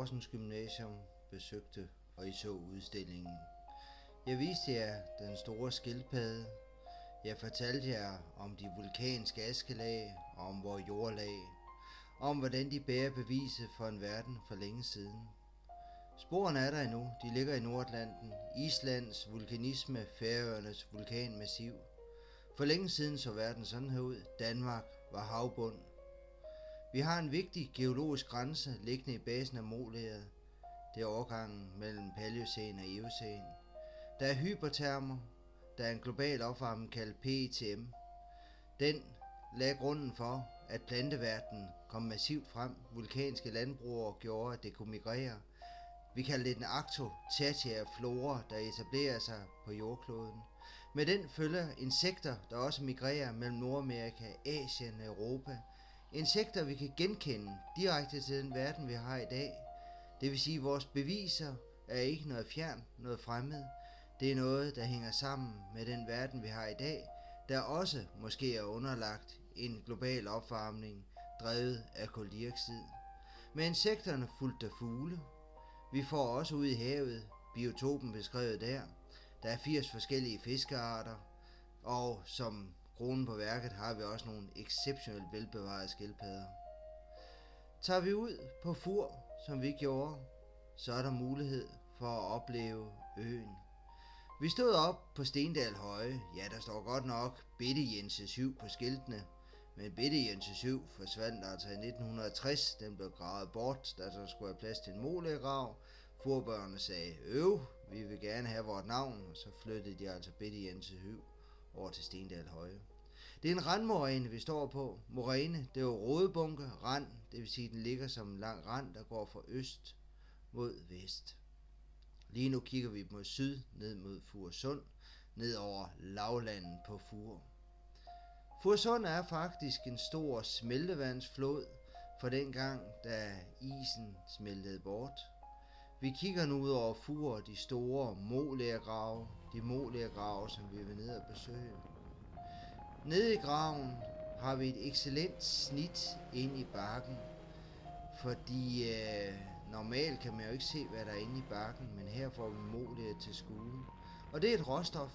Horsens Gymnasium besøgte, og I så udstillingen. Jeg viste jer den store skildpadde. Jeg fortalte jer om de vulkanske askelag og om vores jordlag, og om hvordan de bærer beviset for en verden for længe siden. Sporene er der endnu, de ligger i Nordatlanten, Islands vulkanisme, Færøernes vulkanmassiv. For længe siden så verden sådan her ud. Danmark var havbund. Vi har en vigtig geologisk grænse liggende i basen af Molaget. Det er overgangen mellem Paleocæn og Eocæn. Der er hypertermer. Der er en global opvarmning kaldet PETM. Den lagde grunden for, at planteverdenen kom massivt frem. Vulkanske landbrugere gjorde, at det kunne migrere. Vi kalder det den Arcto-Tertiære flora, der etablerer sig på jordkloden. Med den følger insekter, der også migrerer mellem Nordamerika, Asien og Europa. Insekter, vi kan genkende direkte til den verden, vi har i dag. Det vil sige, at vores beviser er ikke noget fjern, noget fremmed. Det er noget, der hænger sammen med den verden, vi har i dag, der også måske er underlagt en global opvarmning, drevet af kuldioxid. Med insekterne fulgte der fugle. Vi får også ud i havet, biotopen beskrevet der. Der er 80 forskellige fiskearter, og som kronen på værket har vi også nogle exceptionelt velbevarede skildpadder. Tager vi ud på Fur, som vi gjorde, så er der mulighed for at opleve øen. Vi stod op på Stendal Høje. Ja, der står godt nok Bitte Jense 7 på skiltene. Men Bitte Jense 7 forsvandt altså i 1960. Den blev gravet bort, da der skulle have plads til en molegrav. Furbørnene sagde, vi vil gerne have vores navn. Og så flyttede de altså Bitte Jense 7 over til Stendal Høje. Det er en randmoræne, vi står på. Moræne, det er jo rodebunke, rand. Det vil sige, at den ligger som en lang rand, der går fra øst mod vest. Lige nu kigger vi mod syd, ned mod Furesund, ned over lavlandet på Fur. Furesund er faktisk en stor smeltevandsflod fra den gang, da isen smeltede bort. Vi kigger nu ud over Fur, de store molergrave, som vi vil ned og besøge. Nede i graven har vi et excellent snit ind i bakken, fordi normalt kan man jo ikke se, hvad der er inde i bakken, men her får vi moler til skue. Og det er et råstof.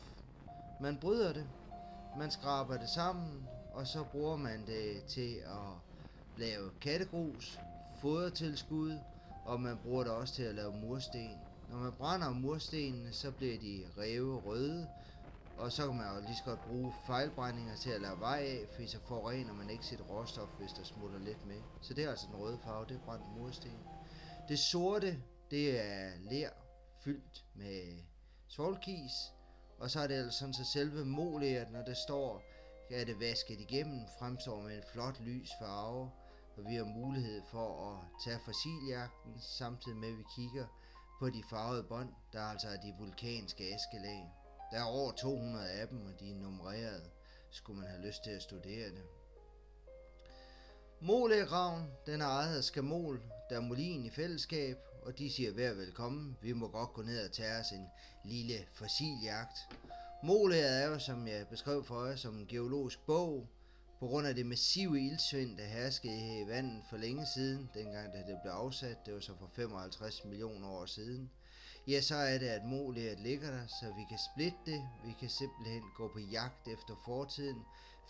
Man bryder det, man skraber det sammen, og så bruger man det til at lave kattegrus, fodertilskud, og man bruger det også til at lave mursten. Når man brænder murstenene, så bliver de ræve røde, og så kan man jo lige så godt bruge fejlbrændinger til at lave vej af, for så forurener man ikke sit råstof, hvis der smutter lidt med. Så det er altså den røde farve, det er brændt mursten. Det sorte, det er ler fyldt med svovlkis, og så er det altså sådan, så selve moleret, når det står, er det vasket igennem, fremstår med en flot lys farve, og vi har mulighed for at tage fossiljagten, samtidig med at vi kigger på de farvede bånd, der altså er de vulkanske askelag. Der er over 200 af dem, og de er nummereret, skulle man have lyst til at studere det. Molegraven, den er ejet af Skamol, der er Molin i fællesskab, og de siger vær velkommen. Vi må godt gå ned og tage os en lille fossiljagt. Moleret er jo, som jeg beskrev for jer, som en geologisk bog, på grund af det massive iltsvind, der herskede i vandet for længe siden, dengang da det blev afsat, det var så for 55 millioner år siden. Ja, så er det, at moleret ligger der, så vi kan splitte det. Vi kan simpelthen gå på jagt efter fortiden,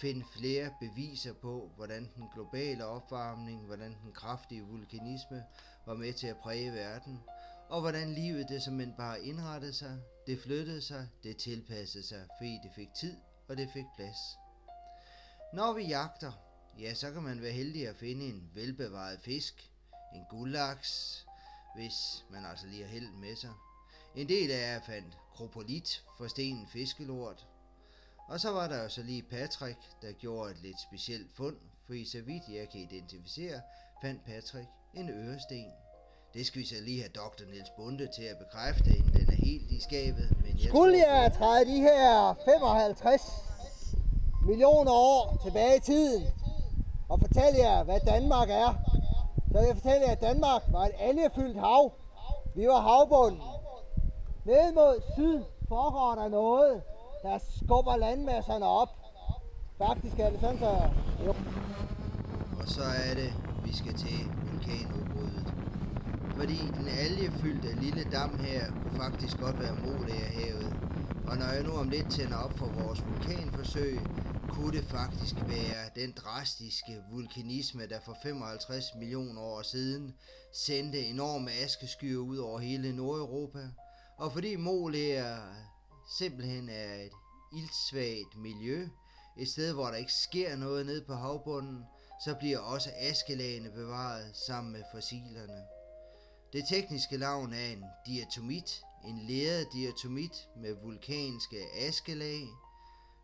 finde flere beviser på, hvordan den globale opvarmning, hvordan den kraftige vulkanisme var med til at præge verden, og hvordan livet det simpelthen bare indrettede sig, det flyttede sig, det tilpassede sig, fordi det fik tid, og det fik plads. Når vi jagter, ja, så kan man være heldig at finde en velbevaret fisk, en guldlaks, hvis man altså lige har held med sig. En del af jer fandt kropolit, forstenet fiskelort. Og så var der jo så lige Patrick, der gjorde et lidt specielt fund, for i så vidt jeg kan identificere, fandt Patrick en øresten. Det skal vi så lige have Dr. Niels Bunde til at bekræfte, inden den er helt i skabet. Men Skulle jeg træde de her 55 millioner år tilbage i tiden og fortælle jer, hvad Danmark er, så vil jeg fortælle jer, at Danmark var et algefyldt hav. Vi var havbunden. Ned mod syd foregår der noget, der skubber landmasserne op. Faktisk er det sådan, så... Jo. Og så er det, vi skal til vulkanudbruddet. fordi den algefyldte lille dam her kunne faktisk godt være Molagerhavet. Og når jeg nu om lidt tænder op for vores vulkanforsøg, kunne det faktisk være den drastiske vulkanisme, der for 55 millioner år siden sendte enorme askeskyer ud over hele Nordeuropa. Og fordi Molager simpelthen er et iltsvagt miljø, et sted hvor der ikke sker noget nede på havbunden, så bliver også askelagene bevaret sammen med fossilerne. Det tekniske navn er en diatomit, en leret diatomit med vulkanske askelag.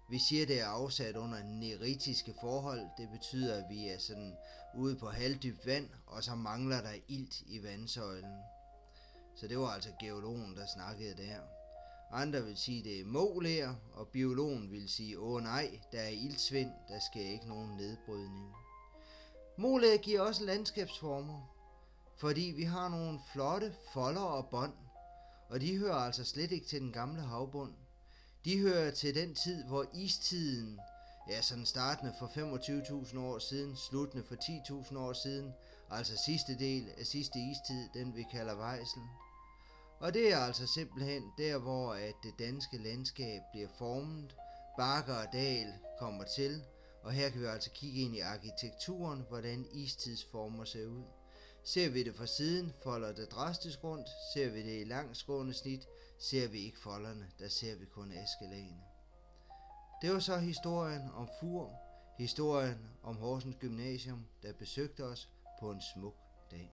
Vi siger, det er afsat under neritiske forhold. Det betyder, at vi er sådan ude på halvdybt vand, og så mangler der ilt i vandsøjlen. Så det var altså geologen, der snakkede der. Andre vil sige, det er Molager, og biologen vil sige, nej, der er iltsvind, der sker ikke nogen nedbrydning. Molager giver også landskabsformer, fordi vi har nogle flotte folder og bånd, og de hører altså slet ikke til den gamle havbund. De hører til den tid, hvor istiden, sådan startende for 25.000 år siden, sluttende for 10.000 år siden, altså sidste del af sidste istid, den vi kalder Vejsel. Og det er altså simpelthen der, hvor at det danske landskab bliver formet, bakker og dal kommer til, og her kan vi altså kigge ind i arkitekturen, hvordan istidsformer ser ud. Ser vi det fra siden, folder det drastisk rundt. Ser vi det i langsgående snit, ser vi ikke folderne, der ser vi kun askelagene. Det var så historien om Fur, historien om Horsens Gymnasium, der besøgte os på en smuk